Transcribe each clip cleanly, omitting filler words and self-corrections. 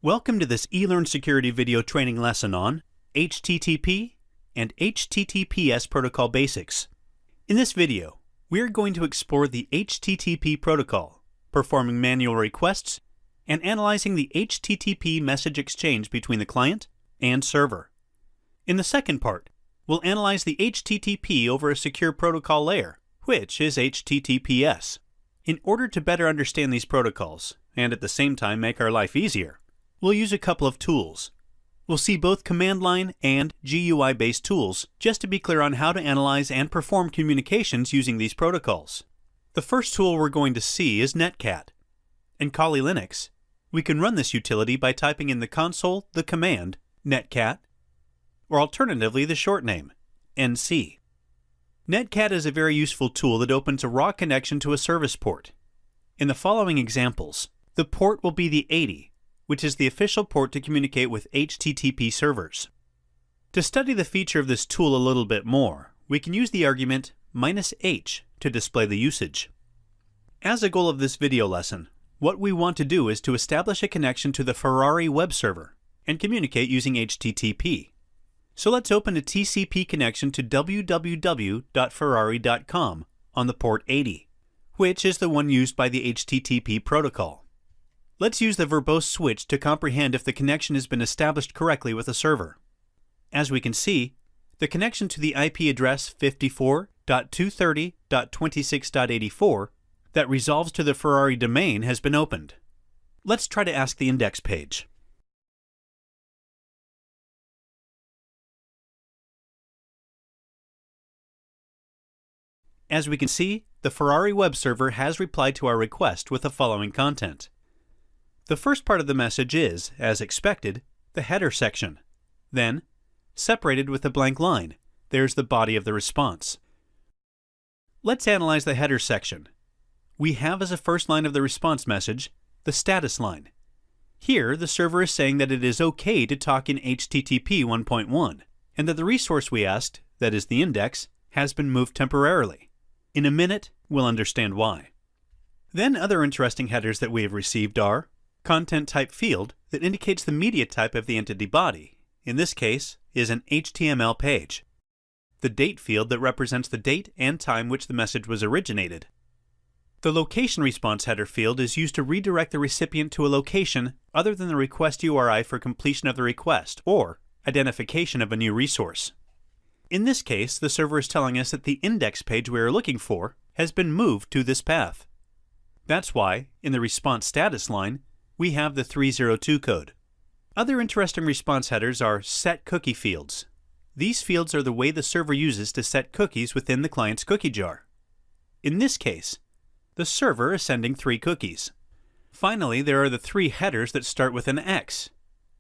Welcome to this eLearn Security video training lesson on HTTP and HTTPS protocol basics. In this video, we are going to explore the HTTP protocol, performing manual requests, and analyzing the HTTP message exchange between the client and server. In the second part, we'll analyze the HTTP over a secure protocol layer, which is HTTPS. In order to better understand these protocols, and at the same time make our life easier, we'll use a couple of tools. We'll see both command line and GUI-based tools just to be clear on how to analyze and perform communications using these protocols. The first tool we're going to see is Netcat. In Kali Linux, we can run this utility by typing in the console the command netcat, or alternatively the short name, NC. Netcat is a very useful tool that opens a raw connection to a service port. In the following examples, the port will be the 80, which is the official port to communicate with HTTP servers. To study the feature of this tool a little bit more, we can use the argument -h to display the usage. As a goal of this video lesson, what we want to do is to establish a connection to the Ferrari web server and communicate using HTTP. So let's open a TCP connection to www.ferrari.com on the port 80, which is the one used by the HTTP protocol. Let's use the verbose switch to comprehend if the connection has been established correctly with the server. As we can see, the connection to the IP address 54.230.26.84 that resolves to the Ferrari domain has been opened. Let's try to ask the index page. As we can see, the Ferrari web server has replied to our request with the following content. The first part of the message is, as expected, the header section. Then, separated with a blank line, there's the body of the response. Let's analyze the header section. We have as a first line of the response message, the status line. Here, the server is saying that it is okay to talk in HTTP 1.1, and that the resource we asked, that is the index, has been moved temporarily. In a minute, we'll understand why. Then other interesting headers that we have received are content type field that indicates the media type of the entity body, in this case, is an HTML page. The date field that represents the date and time which the message was originated. The location response header field is used to redirect the recipient to a location other than the request URI for completion of the request or identification of a new resource. In this case, the server is telling us that the index page we are looking for has been moved to this path. That's why, in the response status line, we have the 302 code. Other interesting response headers are set cookie fields. These fields are the way the server uses to set cookies within the client's cookie jar. In this case, the server is sending 3 cookies. Finally, there are the 3 headers that start with an X.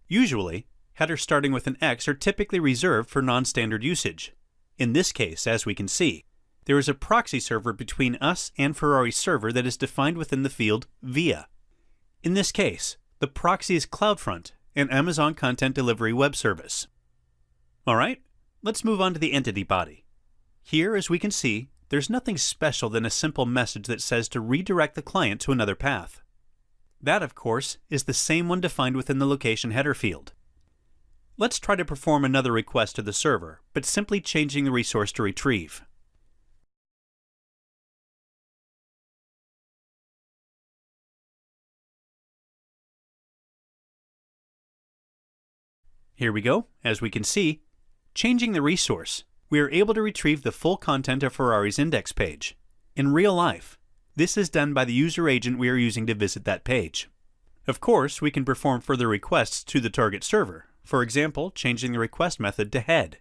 Usually, headers starting with an X are typically reserved for non-standard usage. In this case, as we can see, there is a proxy server between us and Ferrari's server that is defined within the field via. In this case, the proxy is CloudFront, an Amazon Content Delivery web service. Alright, let's move on to the entity body. Here, as we can see, there's nothing special than a simple message that says to redirect the client to another path. That, of course, is the same one defined within the location header field. Let's try to perform another request to the server, but simply changing the resource to retrieve. Here we go. As we can see, changing the resource, we are able to retrieve the full content of Ferrari's index page. In real life, this is done by the user agent we are using to visit that page. Of course, we can perform further requests to the target server, for example, changing the request method to head.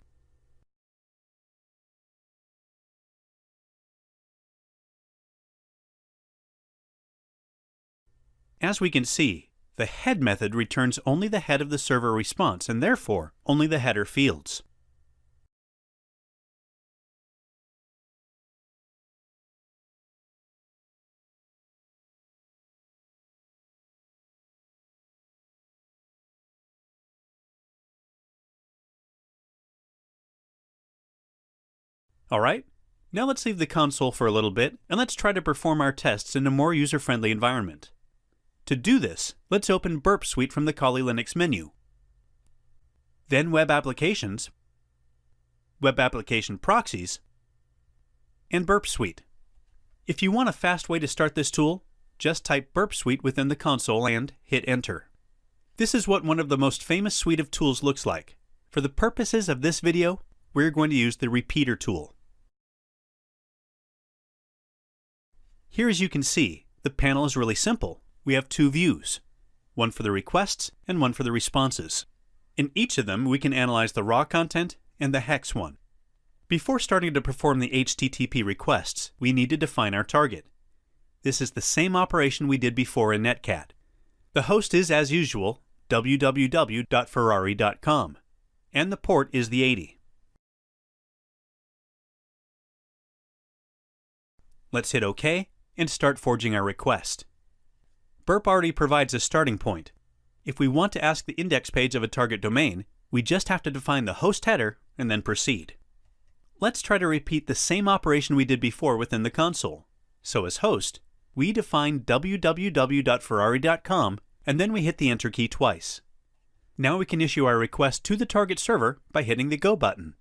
As we can see, the head method returns only the head of the server response and therefore only the header fields. Alright, now let's leave the console for a little bit and let's try to perform our tests in a more user-friendly environment. To do this, let's open Burp Suite from the Kali Linux menu. Then Web Applications, Web Application Proxies, and Burp Suite. If you want a fast way to start this tool, just type Burp Suite within the console and hit Enter. This is what one of the most famous suite of tools looks like. For the purposes of this video, we're going to use the Repeater tool. Here, as you can see, the panel is really simple. We have two views, one for the requests and one for the responses. In each of them, we can analyze the raw content and the hex one. Before starting to perform the HTTP requests, we need to define our target. This is the same operation we did before in Netcat. The host is, as usual, www.ferrari.com, and the port is the 80. Let's hit OK and start forging our request. Burp already provides a starting point. If we want to ask the index page of a target domain, we just have to define the host header and then proceed. Let's try to repeat the same operation we did before within the console. So as host, we define www.ferrari.com and then we hit the Enter key twice. Now we can issue our request to the target server by hitting the Go button.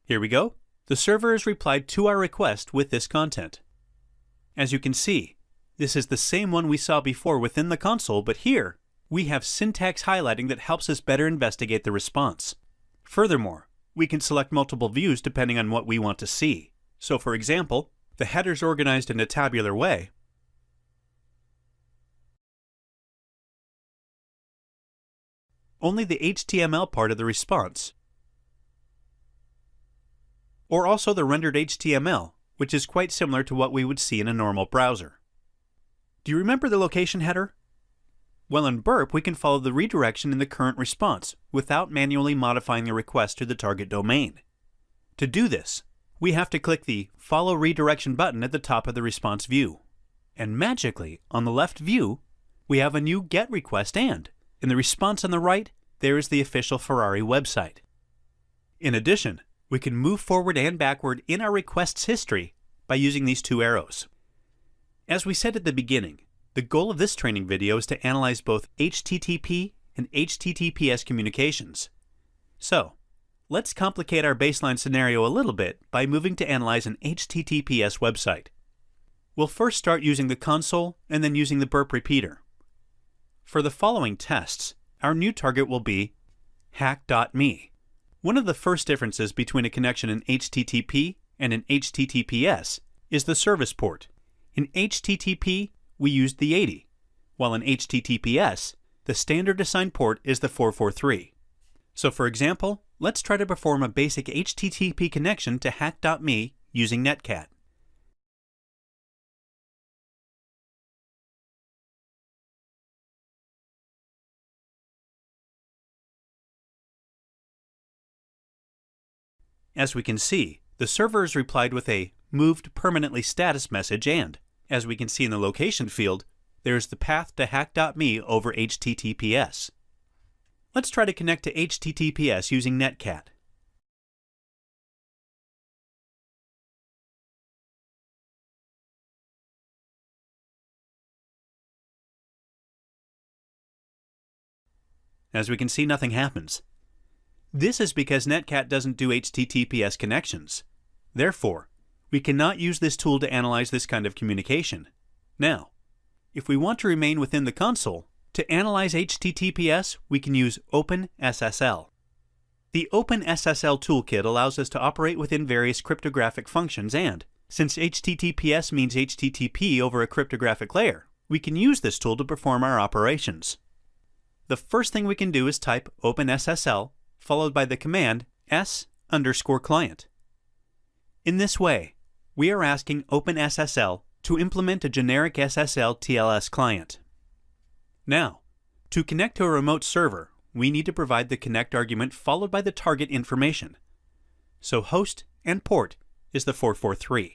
Here we go. The server has replied to our request with this content. As you can see, this is the same one we saw before within the console, but here we have syntax highlighting that helps us better investigate the response. Furthermore, we can select multiple views depending on what we want to see. So for example, the header is organized in a tabular way. Only the HTML part of the response, or also the rendered HTML, which is quite similar to what we would see in a normal browser. Do you remember the location header? Well, in Burp, we can follow the redirection in the current response without manually modifying the request to the target domain. To do this, we have to click the Follow Redirection button at the top of the response view. And magically, on the left view, we have a new GET request, and in the response on the right, there is the official Ferrari website. In addition, we can move forward and backward in our request's history by using these two arrows. As we said at the beginning, the goal of this training video is to analyze both HTTP and HTTPS communications. So, let's complicate our baseline scenario a little bit by moving to analyze an HTTPS website. We'll first start using the console and then using the Burp repeater. For the following tests, our new target will be hack.me. One of the first differences between a connection in HTTP and in HTTPS is the service port. In HTTP, we used the 80, while in HTTPS, the standard assigned port is the 443. So for example, let's try to perform a basic HTTP connection to hack.me using Netcat. As we can see, the server has replied with a moved permanently status message, and, as we can see in the location field, there is the path to hack.me over HTTPS. Let's try to connect to HTTPS using Netcat. As we can see, nothing happens. This is because Netcat doesn't do HTTPS connections. Therefore, we cannot use this tool to analyze this kind of communication. Now, if we want to remain within the console, to analyze HTTPS, we can use OpenSSL. The OpenSSL toolkit allows us to operate within various cryptographic functions, and since HTTPS means HTTP over a cryptographic layer, we can use this tool to perform our operations. The first thing we can do is type OpenSSL followed by the command s_client. In this way, we are asking OpenSSL to implement a generic SSL TLS client. Now, to connect to a remote server, we need to provide the connect argument followed by the target information. So host and port is the 443.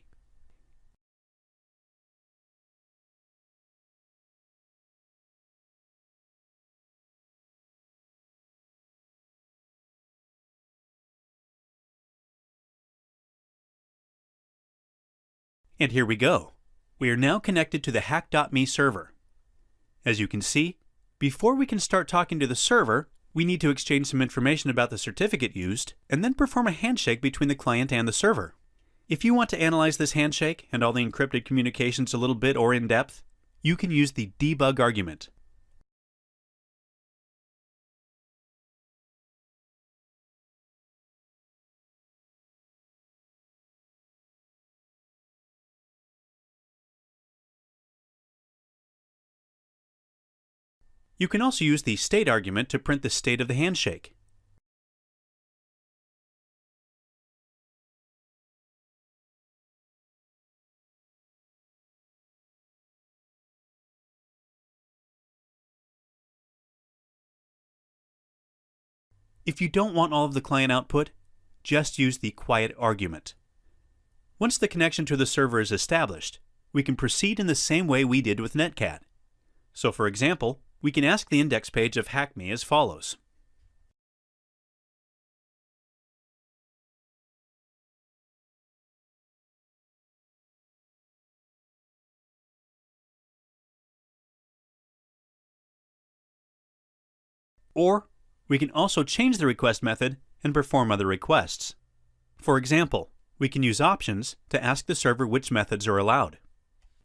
And here we go. We are now connected to the Hack.me server. As you can see, before we can start talking to the server, we need to exchange some information about the certificate used, and then perform a handshake between the client and the server. If you want to analyze this handshake and all the encrypted communications a little bit or in depth, you can use the debug argument. You can also use the state argument to print the state of the handshake. If you don't want all of the client output, just use the quiet argument. Once the connection to the server is established, we can proceed in the same way we did with Netcat. So for example, we can ask the index page of Hack.me as follows. Or we can also change the request method and perform other requests. For example, we can use options to ask the server which methods are allowed.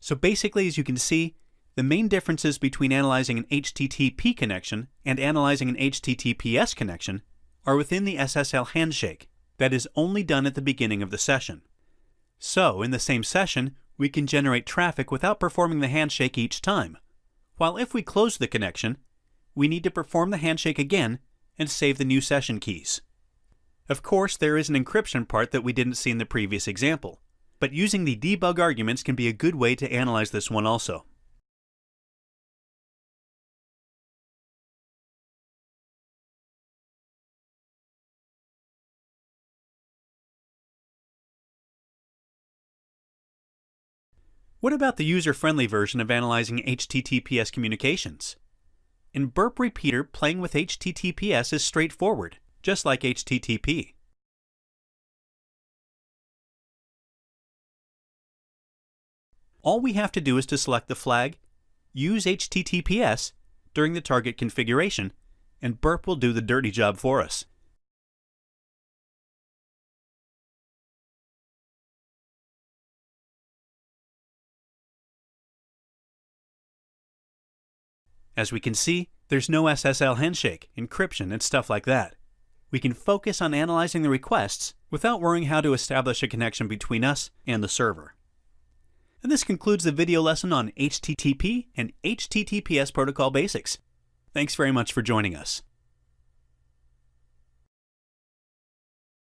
So basically, as you can see, the main differences between analyzing an HTTP connection and analyzing an HTTPS connection are within the SSL handshake that is only done at the beginning of the session. So, in the same session, we can generate traffic without performing the handshake each time, while if we close the connection, we need to perform the handshake again and save the new session keys. Of course, there is an encryption part that we didn't see in the previous example, but using the debug arguments can be a good way to analyze this one also. What about the user-friendly version of analyzing HTTPS communications? In Burp Repeater, playing with HTTPS is straightforward, just like HTTP. All we have to do is to select the flag, use HTTPS during the target configuration, and Burp will do the dirty job for us. As we can see, there's no SSL handshake, encryption, and stuff like that. We can focus on analyzing the requests without worrying how to establish a connection between us and the server. And this concludes the video lesson on HTTP and HTTPS protocol basics. Thanks very much for joining us.